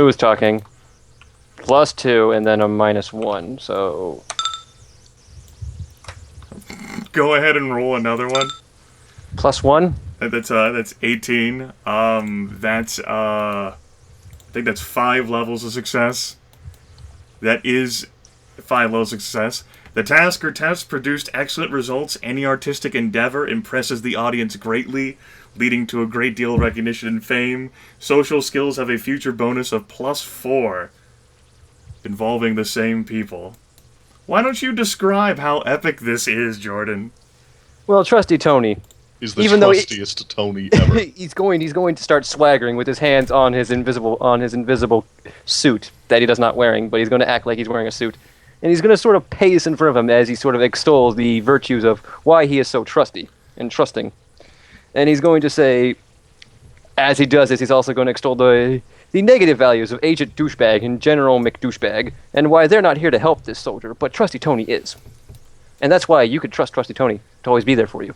Smooth talking. +2 and then a -1, so... Go ahead and roll another one. +1? That's 18. I think that's 5 levels of success. That is 5 levels of success. The task or test produced excellent results. Any artistic endeavor impresses the audience greatly, leading to a great deal of recognition and fame. Social skills have a future bonus of +4, involving the same people. Why don't you describe how epic this is, Jordan? Well, Trusty Tony... He's the trustiest Tony ever. he's going to start swaggering with his hands on his invisible suit that he does not wearing, but he's going to act like he's wearing a suit, and he's going to sort of pace in front of him as he sort of extols the virtues of why he is so trusty and trusting, and he's going to say, as he does this, he's also going to extol the negative values of Agent Douchebag and General McDouchebag, and why they're not here to help this soldier, but Trusty Tony is, and that's why you could trust Trusty Tony to always be there for you.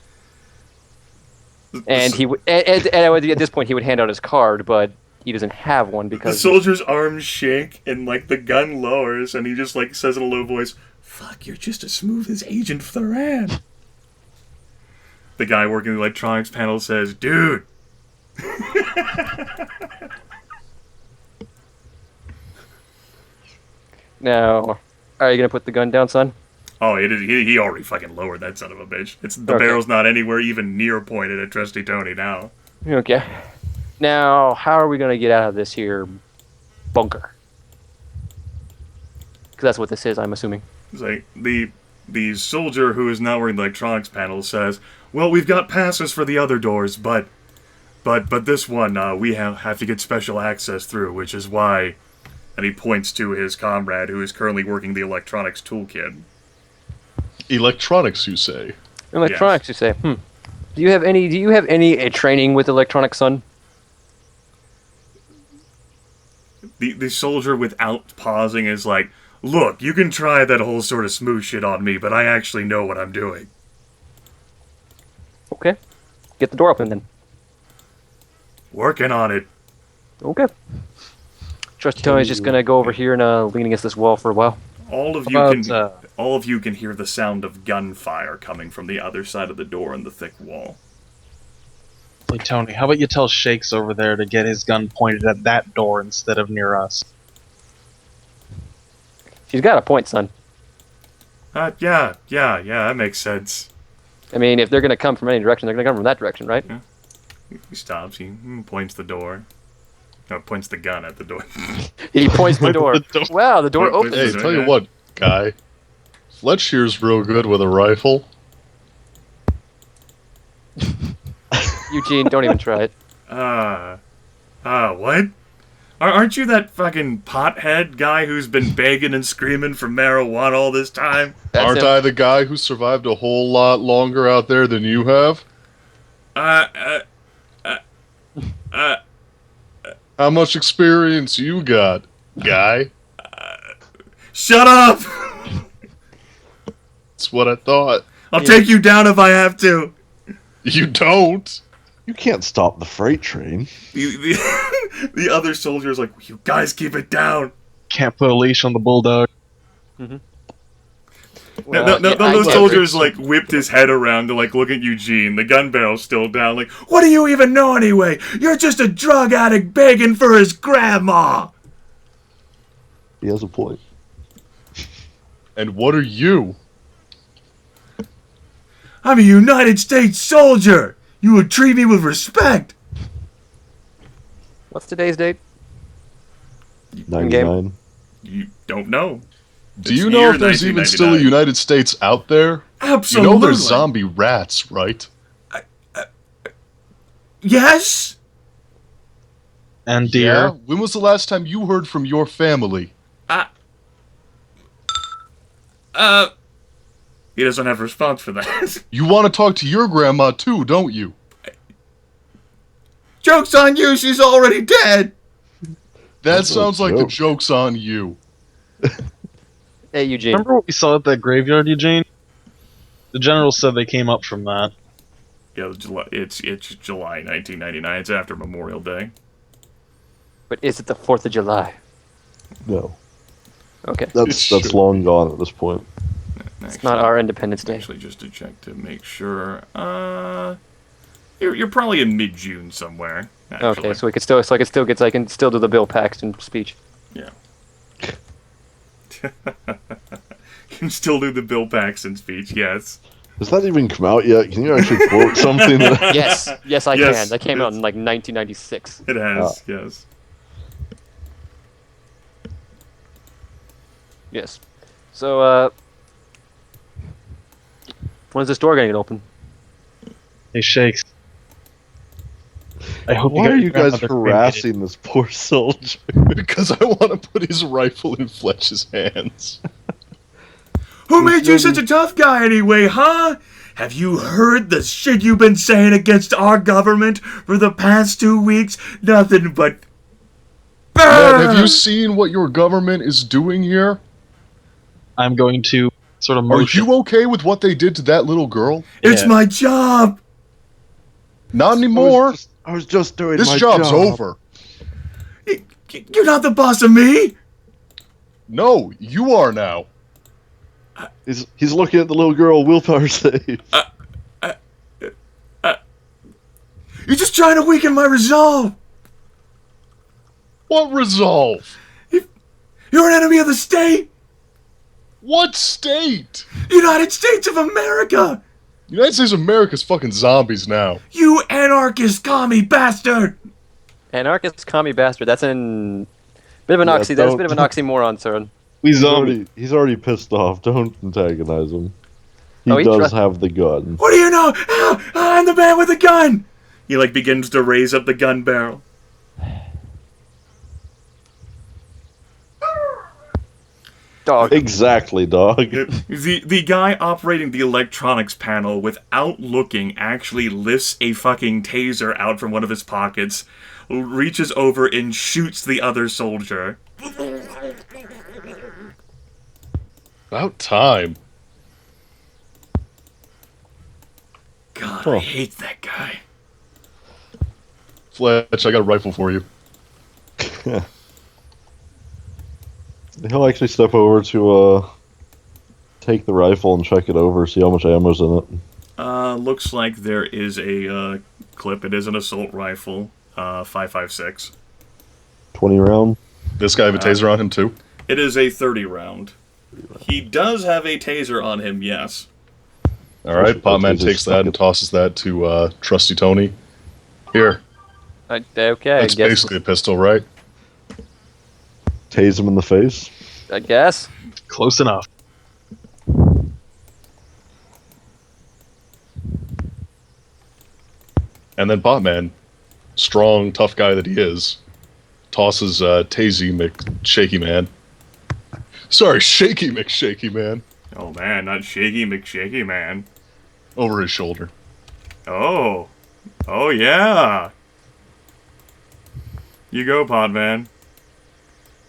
And he would, and at this point, he would hand out his card, but he doesn't have one because... The soldier's arms shake, and, like, the gun lowers, and he just, like, says in a low voice, "Fuck, you're just as smooth as Agent Thuran." The guy working the electronics panel says, "Dude." Now, are you going to put the gun down, son? Oh, he already fucking lowered that son of a bitch. The barrel's not anywhere even near pointed at Trusty Tony now. Okay. Now, how are we going to get out of this here bunker? Because that's what this is, I'm assuming. It's like, the soldier who is not wearing the electronics panel says, "Well, we've got passes for the other doors, but this one, we have to get special access through, which is why..." And he points to his comrade who is currently working the electronics toolkit. Electronics, you say? Electronics, yes. You say. Do you have any training with electronics, son? The soldier, without pausing, is like, "Look, you can try that whole sort of smooth shit on me, but I actually know what I'm doing." Okay. Get the door open, then. Working on it. Okay. Trusty Tony's just going to go over here and lean against this wall for a while. All of you can hear the sound of gunfire coming from the other side of the door in the thick wall. Hey, Tony, how about you tell Shakes over there to get his gun pointed at that door instead of near us? She's got a point, son. Yeah, that makes sense. I mean, if they're going to come from any direction, they're going to come from that direction, right? Yeah. He stops, he points the door. No, points the gun at the door. He points the door. Wow, the door opens. Hey, tell you what, guy. Fletch here's real good with a rifle. Eugene, don't even try it. What? Aren't you that fucking pothead guy who's been begging and screaming for marijuana all this time? Aren't I the guy who survived a whole lot longer out there than you have? How much experience you got, guy? Shut up! That's what I thought. I'll take you down if I have to. You don't. You can't stop the freight train. The other soldier's like, "You guys keep it down." Can't put a leash on the bulldog. Mm-hmm. Well, those soldiers like whipped his head around to like look at Eugene. The gun barrel's still down. Like, "What do you even know anyway? You're just a drug addict begging for his grandma." He has a point. And what are you? "I'm a United States soldier. You would treat me with respect." What's today's date? 99. You don't know. Do you know if there's even still a United States out there? Absolutely. You know there's zombie rats, right? Yes? And deer. Yeah? When was the last time you heard from your family? He doesn't have a response for that. You want to talk to your grandma too, don't you? Joke's on you, she's already dead! That sounds like the joke's on you. Hey, Eugene. Remember what we saw at that graveyard, Eugene? The general said they came up from that. Yeah, it's July 1999. It's after Memorial Day. But is it the 4th of July? No, Okay. that's long gone at this point. It's not our Independence Day. Actually, just to check to make sure. You're probably in mid-June somewhere. Actually. Okay, so I can still do the Bill Paxton speech. Yeah. You can still do the Bill Paxton speech, yes. Has that even come out yet? Can you actually quote something? Yes, I Yes, can. That came out in like 1996. It has, yes. Yes. So, when's this door gonna get open? Hey, Shakes. I hope Why are you guys grandmother harassing this poor soldier? Because I want to put his rifle in Fletch's hands. Who made you such a tough guy anyway, huh? Have you heard the shit you've been saying against our government for the past 2 weeks? Nothing but... Man, have you seen what your government is doing here? I'm going to sort of Are motion. you okay with what they did to that little girl? It's Yeah. my job! Not anymore. I was just doing This my job's job. over. You're not the boss of me! No, you are now. He's looking at the little girl. Willpower save. You're just trying to weaken my resolve! What resolve? You're an enemy of the state! What state? United States of America! United States of America's fucking zombies now. You anarchist commie bastard! Anarchist commie bastard. That's an bit of an Yeah, oxy. That's a bit of an don't- oxymoron, sir. He's already pissed off. Don't antagonize him. He Oh, he does trust- have the gun. What do you know? I'm the man with the gun! He begins to raise up the gun barrel. Dog. Exactly, dog. The guy operating the electronics panel without looking actually lifts a fucking taser out from one of his pockets, reaches over and shoots the other soldier. About time. God, Huh. I hate that guy. Fletch, I got a rifle for you. He'll actually step over to take the rifle and check it over, see how much ammo's in it. Looks like there is a clip. It is an assault rifle, 5.56. 20 round. This guy have a taser on him too? It is a 30 round. He does have a taser on him, yes. Alright, Potman Taser's takes that and tosses that to Trusty Tony. Here, Okay, that's basically a pistol, right? Tase him in the face. I guess. Close enough. And then Potman, strong, tough guy that he is, tosses Tazy McShaky Man. Sorry, Shaky McShaky Man. Oh man, not Shaky McShaky Man. Over his shoulder. Oh. Oh yeah. You go, Podman.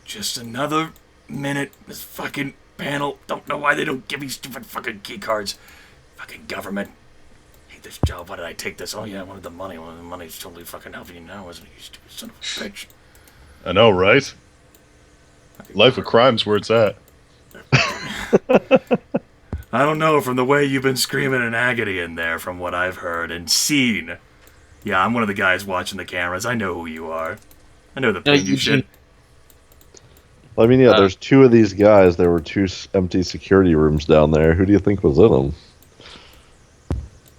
Just another minute. This fucking panel. Don't know why they don't give me stupid fucking key cards. Fucking government. Hate this job. Why did I take this? Oh yeah, I wanted the money. Well, the money's totally fucking helping you now, isn't it? You stupid son of a bitch. I know, right? Life of crime's where it's at. I don't know, from the way you've been screaming in agony in there, from what I've heard and seen. Yeah, I'm one of the guys watching the cameras. I know who you are. I know the pain you Eugene. should. I mean, yeah, there's two of these guys. There were two empty security rooms down there. Who do you think was in them?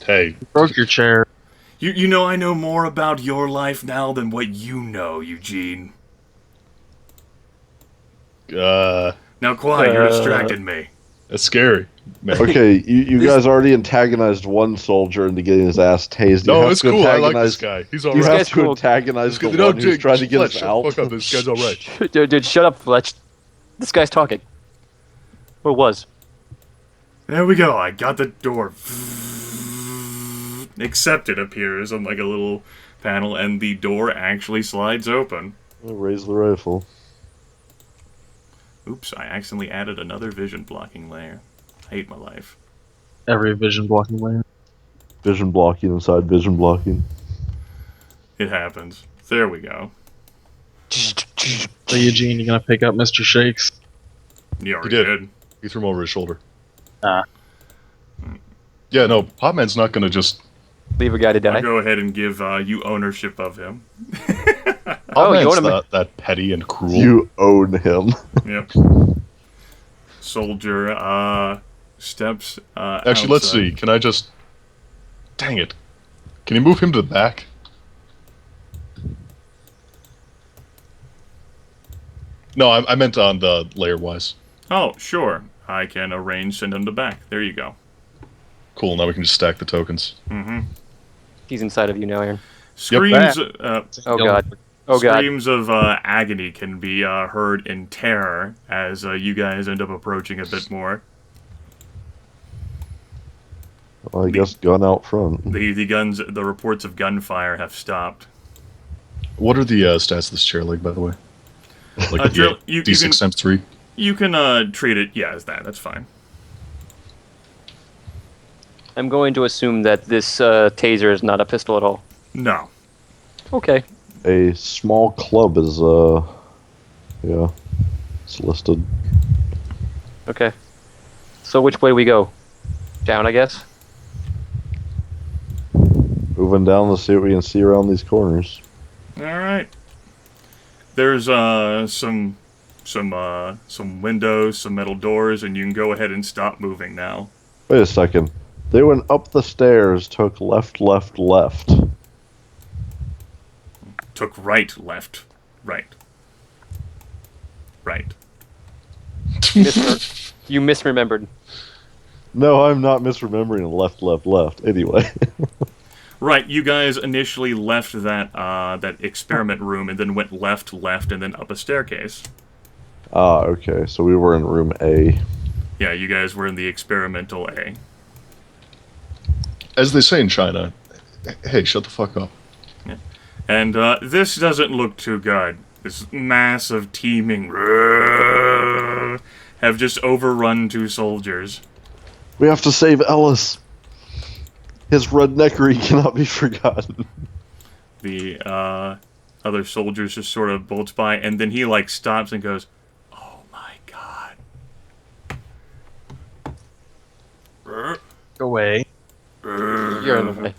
Hey, Broke your chair. You know I know more about your life now than what you know, Eugene. Now quiet, you're distracting me. that's scary. Man. Okay, you guys already antagonized one soldier into getting his ass tased. You No, have it's to cool. I like antagonize- this guy. He's You alright. have guy's to cool. antagonize the No, one who's trying to get Fletch, us shut out. the fuck up. This guy's alright. Dude, shut up, Fletch. This guy's talking. Or was. There we go, I got the door. Except it appears on like a little panel and the door actually slides open. Raise the rifle. Oops, I accidentally added another vision blocking layer. I hate my life. Every vision blocking layer. Vision blocking inside vision blocking. It happens. There we go. So Eugene, you gonna pick up Mr. Shakes? You already did. did. He threw him over his shoulder. Ah. Yeah, no, Potman's not gonna just... Leave a guy to I'll die. go ahead and give you ownership of him. Oh, you Potman's own him. not that petty and cruel. You own him. Yep. Soldier steps Actually, let's see. Can I just... Dang it. Can you move him to the back? No, I meant on the layer-wise. Oh, sure. I can arrange send him to back. There you go. Cool, now we can just stack the tokens. Mm-hmm. He's inside of you now, Aaron. Screams, Oh god. Oh god. screams of agony can be heard in terror as you guys end up approaching a bit more. Well, I guess gun out front. The reports of gunfire have stopped. What are the stats of this chair leg, by the way? Like Drill, you D6 can- times 3? You can treat it, as that. That's fine. I'm going to assume that this taser is not a pistol at all. No. Okay. A small club is, yeah, it's listed. Okay. So which way do we go? Down, I guess? Moving down to see what we can see around these corners. All right. There's some windows, some metal doors, and you can go ahead and stop moving now. Wait a second. They went up the stairs, took left, left, left. Took right, left, right. Right. You misremembered. No, I'm not misremembering left, left, left. Anyway. Right, you guys initially left that experiment room and then went left, left, and then up a staircase. Ah, okay. So we were in room A. Yeah, you guys were in the experimental A. As they say in China, hey, shut the fuck up. And this doesn't look too good. This massive teeming have just overrun 2 soldiers. We have to save Ellis. His redneckery cannot be forgotten. The other soldiers just sort of bolts by, and then he like stops and goes, "Oh my god!" Go away. You're in the way.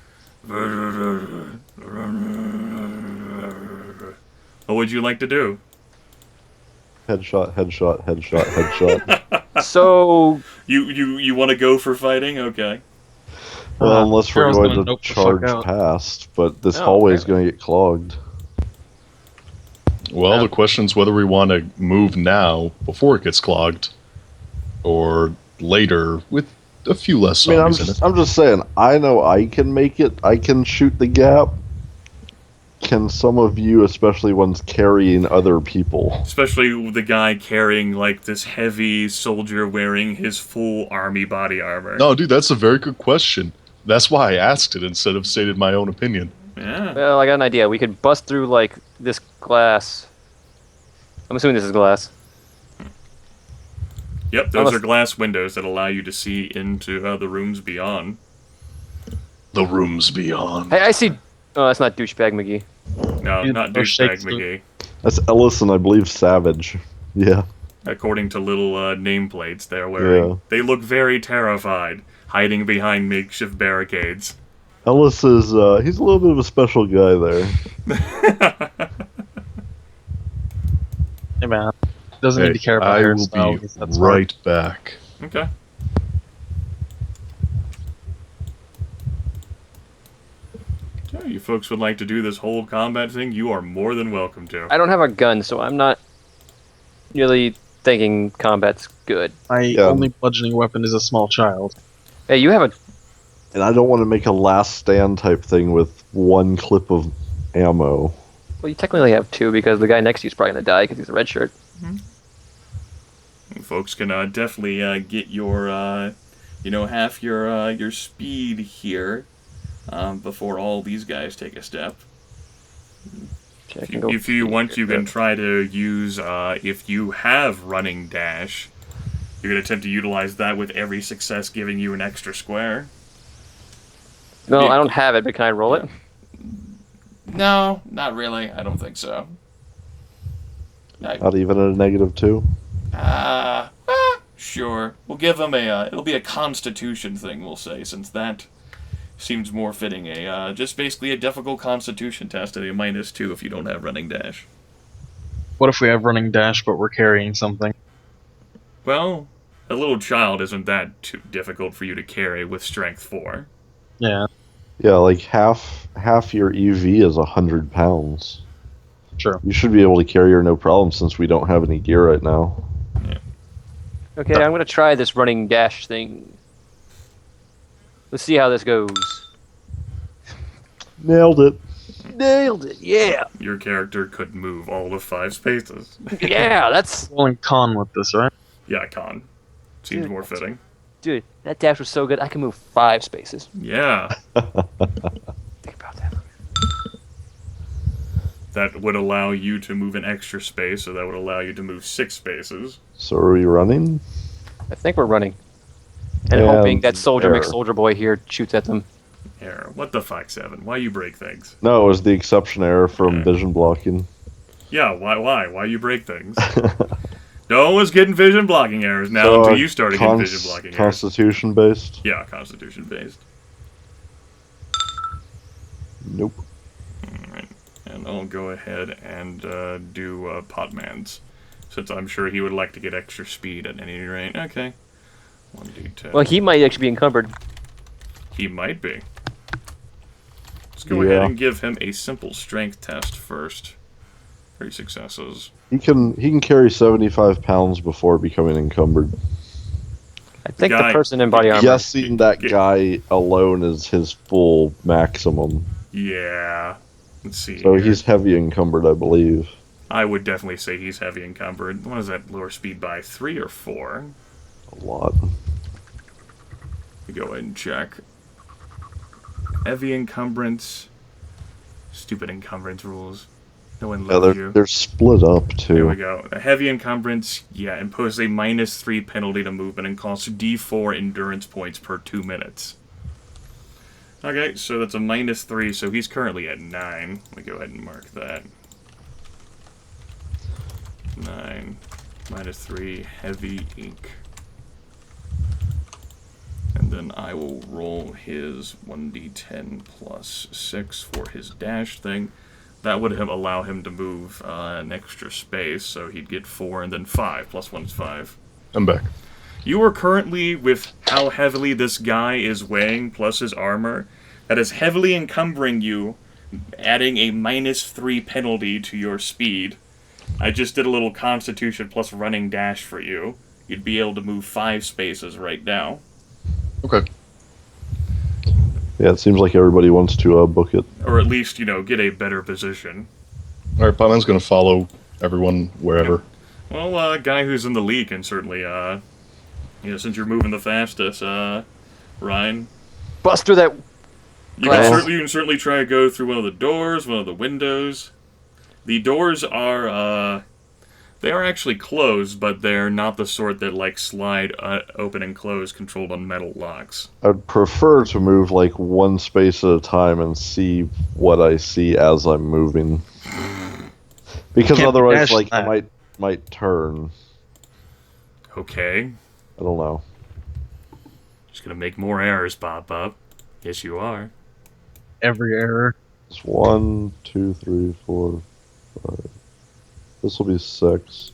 What would you like to do? Headshot, headshot, headshot, headshot. So You want to go for fighting? Okay. Well, unless we're Carol's going gonna to nope the fuck charge out. past, but this Oh, hallway is okay. going to get clogged. Well, the question's whether we want to move now before it gets clogged, or later with a few less I mean, zombies in it. I'm just saying, I know I can make it. I can shoot the gap. Can some of you, especially ones carrying other people? Especially with the guy carrying like this heavy soldier wearing his full army body armor. No, dude, that's a very good question. That's why I asked it instead of stated my own opinion. Yeah. well, I got an idea. We could bust through like this glass. I'm assuming this is glass. Yep, those Unless- are glass windows that allow you to see into the rooms beyond. The rooms beyond. Hey, I see. Oh, that's not douchebag McGee. No, You not know, douchebag Shakes McGee. That's Ellis and I believe Savage. Yeah. According to little nameplates they're wearing. Yeah. They look very terrified, hiding behind makeshift barricades. Ellis is, he's a little bit of a special guy there. Hey man, doesn't Hey, need to care about I will hairstyle. be That's right back. Okay. So, you folks would like to do this whole combat thing, you are more than welcome to. I don't have a gun, so I'm not really thinking combat's good. My Yeah. only bludgeoning weapon is a small child. Hey, you have a. And I don't want to make a last stand type thing with one clip of ammo. Well, you technically have 2 because the guy next to you is probably gonna die because he's a red shirt. You folks can definitely get your, half your speed here before all these guys take a step. Okay, I can go If you want, you here. can try to use, if you have running dash, you can attempt to utilize that with every success giving you an extra square. No, Yeah. I don't have it, but can I roll it? No, not really. I don't think so. Not even at a -2? Sure. We'll give him it'll be a constitution thing, we'll say, since that seems more fitting. Just basically a difficult constitution test at a -2 if you don't have running dash. What if we have running dash, but we're carrying something? Well, a little child isn't that too difficult for you to carry with strength 4. Yeah, Yeah, like half your EV is 100 pounds. sure. You should be able to carry her no problem since we don't have any gear right now. Okay, I'm gonna try this running dash thing. Let's see how this goes. Nailed it. Nailed it, yeah! Your character could move all of 5 spaces. Yeah, that's... Rolling con with this, right? Yeah, con. Seems Dude, more fitting. Dude, that dash was so good, I can move 5 spaces. Yeah. Think about that. That would allow you to move an extra space, so that would allow you to move 6 spaces. So are we running? I think we're running. And Yeah, hoping that Soldier there. McSoldier Boy here shoots at them. Error. What the fuck, 7? Why you break things? No, it was the exception error from Okay. vision blocking. Yeah, why you break things? No one was getting vision blocking errors now So, until you started getting vision blocking errors. Constitution based? Yeah, constitution based. Nope. Alright. And I'll go ahead and do Potman's. Since I'm sure he would like to get extra speed at any rate. Okay. 1d10. Well, he might actually be encumbered. He might be. Let's go Yeah. ahead and give him a simple strength test first. 3 successes. He can carry 75 pounds before becoming encumbered. I think Guy- the person in body armor... Guessing that Yeah. guy alone is his full maximum. Yeah. Let's see. So here. he's heavy encumbered, I believe. I would definitely say he's heavy encumbered. What is that lower speed by? 3 or 4? A lot. We go ahead and check. Heavy encumbrance. Stupid encumbrance rules. No one Yeah, loves you. they're split up There we too. go. A heavy encumbrance, yeah, imposes a -3 penalty to movement and costs D4 endurance points per 2 minutes. Okay, so that's a -3, so he's currently at 9. Let me go ahead and mark that. 9, -3, heavy ink. And then I will roll his 1d10 plus 6 for his dash thing. That would allow him to move an extra space, so he'd get 4 and then 5. Plus 1 is 5. I'm back. You are currently, with how heavily this guy is weighing, plus his armor, that is heavily encumbering you, adding a -3 penalty to your speed. I just did a little constitution plus running dash for you. You'd be able to move 5 spaces right now. Okay. Yeah, it seems like everybody wants to book it. Or at least, get a better position. All right, Potman's going to follow everyone wherever. Well, a guy who's in the lead can certainly, since you're moving the fastest, Ryan, Buster that... you Well- can certainly try to go through one of the doors, one of the windows. The doors are, they are actually closed, but they're not the sort that, slide open and close controlled on metal locks. I'd prefer to move like one space at a time and see what I see as I'm moving. Because Can't otherwise, dash I that. might turn. Okay. I don't know. Just gonna make more errors pop up. Yes, you are. Every error. It's 1, 2, 3, 4, 5. This will be 6.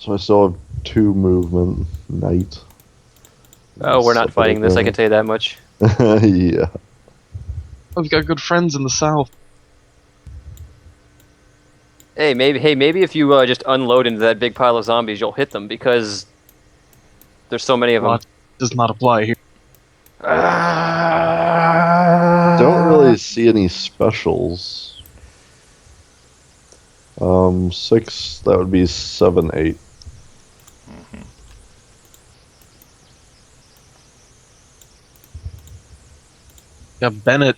So I still have 2 movement. Night. Oh, we're not fighting this, I can tell you that much. Yeah. I've got good friends in the south. Hey, maybe if you just unload into that big pile of zombies, you'll hit them, because there's so many of them. Well, does not apply here. Don't really see any specials. 6, that would be 7, 8. Yeah, Bennett.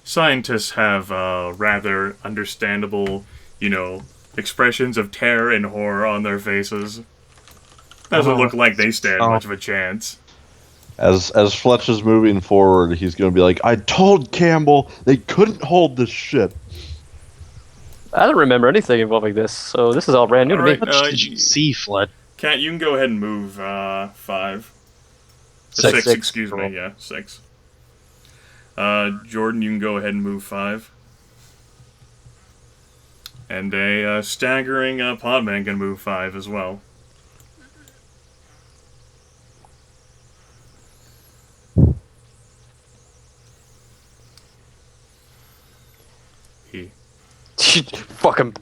Scientists have rather understandable, expressions of terror and horror on their faces. Doesn't look like they stand much of a chance. As Fletch is moving forward, he's going to be like, "I told Campbell they couldn't hold this shit." I don't remember anything involving this, so this is all brand new to me. Alright, What did you see, Fletch? Cat, you can go ahead and move 5. Six. 6, excuse me, yeah, 6. Jordan, you can go ahead and move 5. And a staggering Potman can move 5 as well. Fuck him.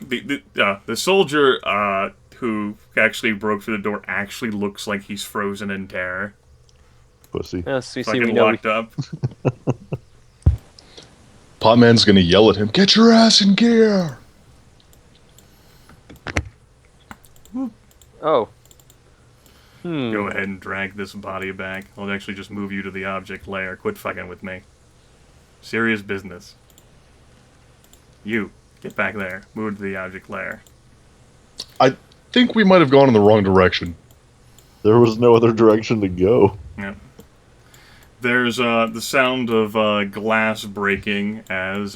The soldier who actually broke through the door actually looks like he's frozen in terror. Pussy. Yes, we see. Fucking We know. locked up. Potman's gonna yell at him, "Get your ass in gear!" Oh. Go ahead and drag this body back. I'll actually just move you to the object layer. Quit fucking with me. Serious business. You, get back there. Move to the object layer. I think we might have gone in the wrong direction. There was no other direction to go. Yep. There's the sound of glass breaking as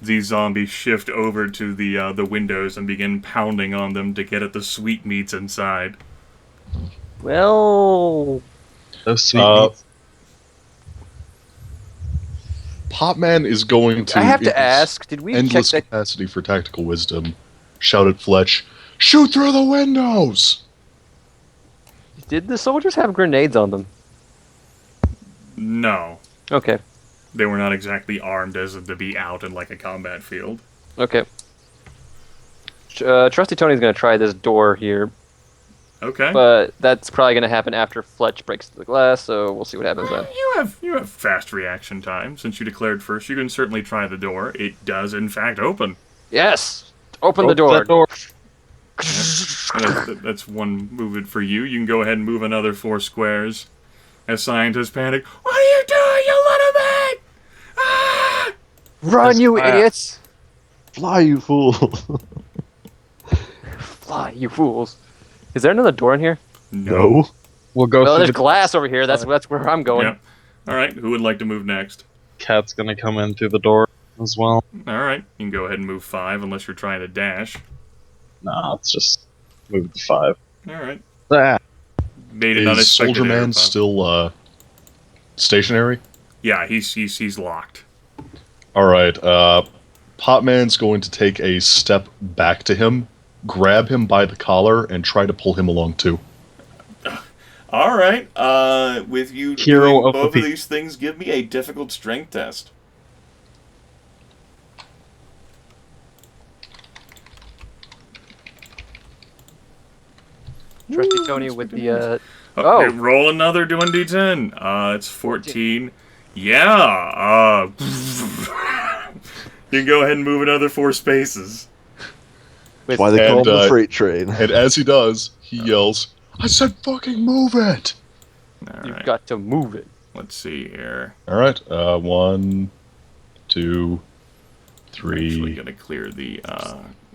these zombies shift over to the windows and begin pounding on them to get at the sweetmeats inside. Well. Those sweetmeats. Potman is going to. I have in to his ask. Did we check endless that? capacity for tactical wisdom, shout at Fletch, "Shoot through the windows!" Did the soldiers have grenades on them? No. Okay. They were not exactly armed as if to be out in like a combat field. Okay. Trusty Tony's gonna try this door here, Okay. but that's probably gonna happen after Fletch breaks the glass. So we'll see what happens then. You have fast reaction time. Since you declared first, you can certainly try the door. It does in fact open. Yes. Open the door. That door. That's one movement for you. You can go ahead and move another 4 squares. As scientists panic, "What are you doing, you little man? Ah!" Run, you idiots! Fly, you fool! Fly, you fools! Is there another door in here? No. We'll go Well, through there's the glass over here. That's where I'm going. Yep. All right. Who would like to move next? cat's gonna come in through the door as well. All right. You can go ahead and move 5 unless you're trying to dash. Nah, let's just move it to 5. All right. Ah, Made an Is unexpected Soldier error, Man Pop. still stationary? Yeah, he's locked. All right. Potman's going to take a step back to him, grab him by the collar, and try to pull him along too. All right. With you Hero doing of the both of people. these things, give me a difficult strength test. Trusty Tony with the Okay, roll another 2d10. It's 14. Yeah. You can go ahead and move another 4 spaces. with, Why they call And, it the freight train. And as he does, he yells, "I said fucking move it!" All You've right. got to move it. Let's see here. All right. 1, 2, Actually 3. gonna clear the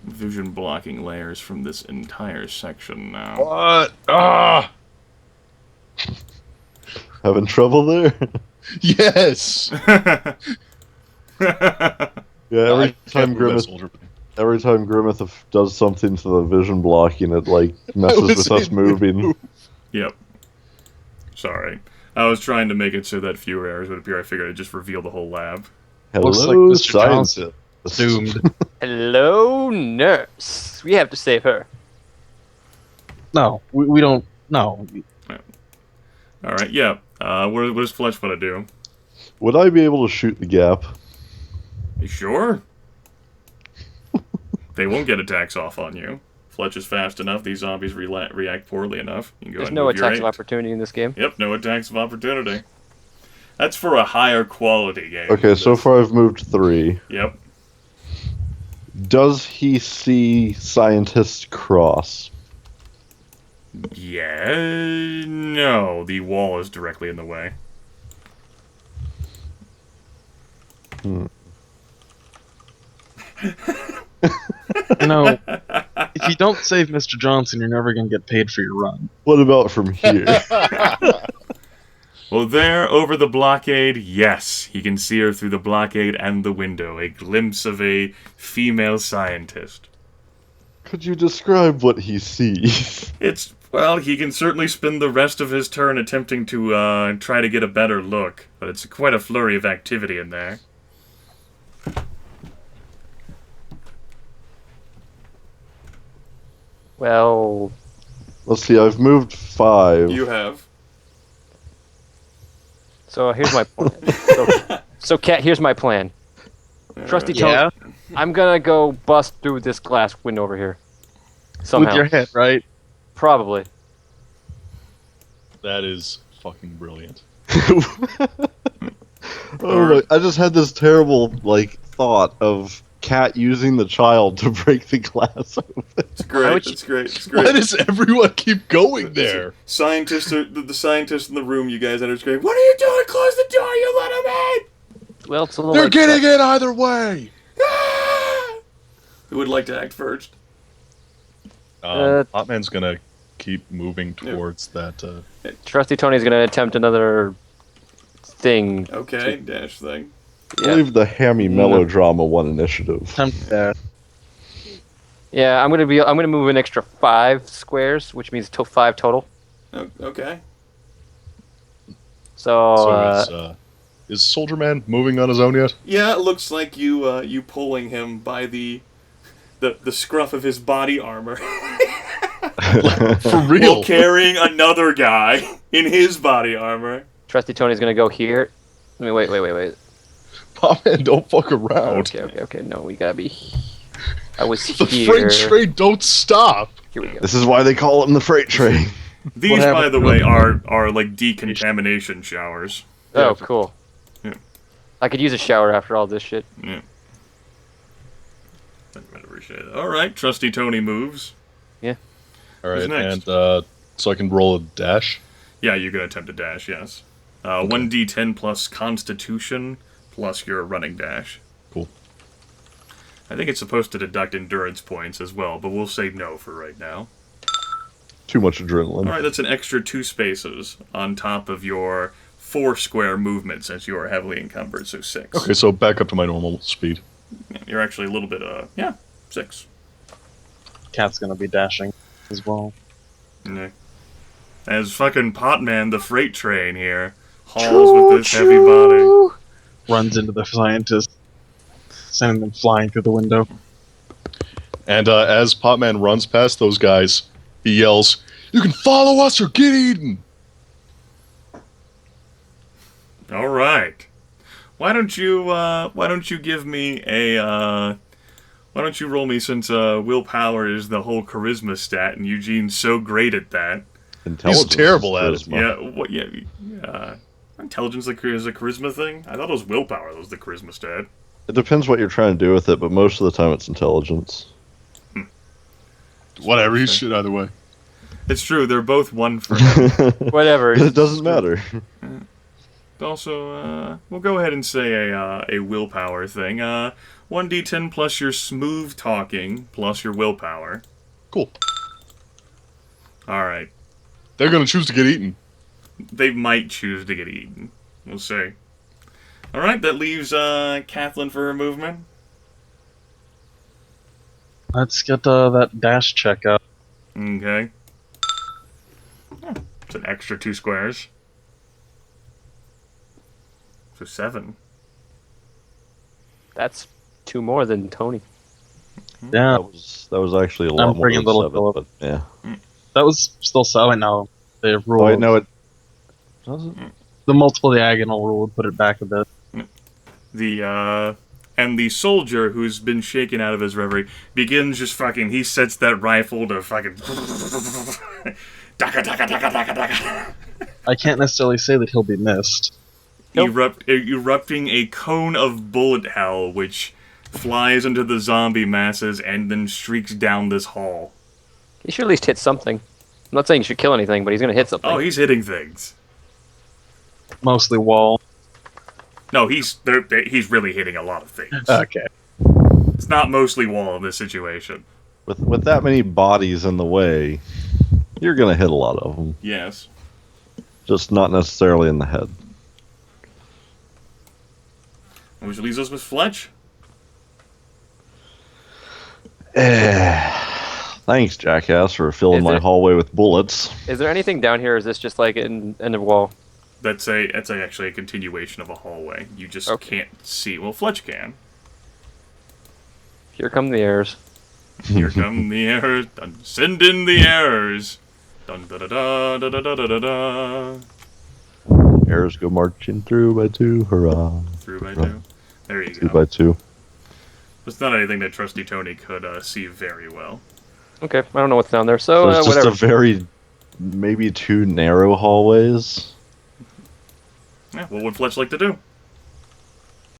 vision blocking layers from this entire section now. What? Ah! Having trouble there? Yes. Yeah, every I time can't move that Grimith soldier. does something to the vision blocking, it like messes was with us in moving. Yep. Sorry. I was trying to make it so that fewer errors would appear. I figured I'd just reveal the whole lab. Hello, Looks like Mr. scientist. doomed. Hello, nurse. We have to save her. No, we don't. No. All right. Yeah. What does Fletch want to do? Would I be able to shoot the gap? You sure? They won't get attacks off on you. Fletch is fast enough. These zombies react poorly enough. You can go There's ahead and no move your attacks of 8. opportunity in this game. Yep, no attacks of opportunity. That's for a higher quality game. Okay, so far I've moved 3. Yep. Does he see scientist cross? Yeah. No, the wall is directly in the way. You know, if you don't save Mr. Johnson, you're never gonna get paid for your run. What about from here? Well, there, over the blockade, yes, he can see her through the blockade and the window. A glimpse of a female scientist. Could you describe what he sees? Well, he can certainly spend the rest of his turn attempting to try to get a better look, but it's quite a flurry of activity in there. Well, Let's see, I've moved 5. You have. so here's my plan. So Cat, here's my plan. Trusty Tony, Yeah, I'm gonna go bust through this glass window over here. Somehow. with your head, right? Probably. That is fucking brilliant. Oh, I just had this terrible thought of Cat using the child to break the glass open. It's great. It's great. It's great. Why does everyone keep going there? Scientists are the scientists in the room. You guys are screaming, "What are you doing? Close the door! You let him in!" Well, it's a little. They're like getting in either way. Ah! Who would like to act first? Potman's gonna keep moving towards that. Trusty Tony's gonna attempt another thing. Okay, dash thing. I believe the hammy melodrama won initiative. Yeah, I'm gonna move an extra 5 squares, which means 5 total. Oh, okay. So, Is Soldier Man moving on his own yet? Yeah, it looks like you pulling him by the scruff of his body armor. For real? While carrying another guy in his body armor. Trusty Tony's gonna go here. Let me wait. Potman, don't fuck around. Okay. No, we gotta be. I was The here. freight train don't stop. Here we go. This is why they call him the freight train. These, by the way, are like decontamination showers. Oh, cool. Yeah. I could use a shower after all this shit. Yeah. All right, Trusty Tony moves. All right, Who's next? and so I can roll a dash. Yeah, you can attempt a dash. Yes. 1d10 plus Constitution plus your running dash. Cool. I think it's supposed to deduct endurance points as well, but we'll say no for right now. Too much adrenaline. All right, that's an extra 2 spaces on top of your 4 square movement since you are heavily encumbered, so 6. Okay, so back up to my normal speed. Yeah, you're actually a little bit, 6. Cat's gonna be dashing as well. Yeah. As fucking Potman, the freight train here, hauls with this heavy body. Runs into the scientist, sending them flying through the window. And as Potman runs past those guys, he yells, "You can follow us or get eaten!" All right. Why don't you give me a why don't you roll me, since willpower is the whole charisma stat and Eugene's so great at that. Intelligence He's terrible at it. charisma. Yeah, intelligence is a charisma thing? I thought it was willpower that was the charisma stat. It depends what you're trying to do with it, but most of the time it's intelligence. Whatever, he's shit either way. It's true, they're both 1 for Whatever. It doesn't matter. Also, we'll go ahead and say a willpower thing. 1d10 plus your smooth talking plus your willpower. Cool. Alright. They're gonna choose to get eaten. They might choose to get eaten. We'll see. Alright, that leaves Kathlyn for her movement. Let's get that dash check up. Okay. It's an extra 2 squares. So 7. That's 2 more than Tony. Yeah, That was actually a lot more bringing than little 7, Philip. but yeah. that was still so. I know the rule. Oh, wait, no, it doesn't. The multiple diagonal rule would put it back a bit. And the soldier who's been shaken out of his reverie begins just fucking, he sets that rifle to fucking daka daka daka daka daka. I can't necessarily say that he'll be missed. Erupting a cone of bullet hell which flies into the zombie masses and then streaks down this hall. He should at least hit something. I'm not saying he should kill anything, but he's gonna hit something. Oh, he's hitting things. Mostly wall. No, he's really hitting a lot of things. Okay. It's not mostly wall in this situation. With that many bodies in the way, you're gonna hit a lot of them. Yes. just not necessarily in the head. Which leaves us with Fletch. Thanks, jackass, for filling Is my it- hallway with bullets. Is there anything down here? Or is this just like an end of wall? That's actually a continuation of a hallway. You just Okay. can't see. Well, Fletch can. Here come the heirs. Here come the errors. Send in the errors. Dun da da da da da da da da. Airs go marching through by two, hurrah. Through by two. There you Two go. by two. It's not anything that Trusty Tony could see very well. Okay, I don't know what's down there, So so it's just whatever. a very, maybe two narrow hallways. Yeah, what would Fletch like to do?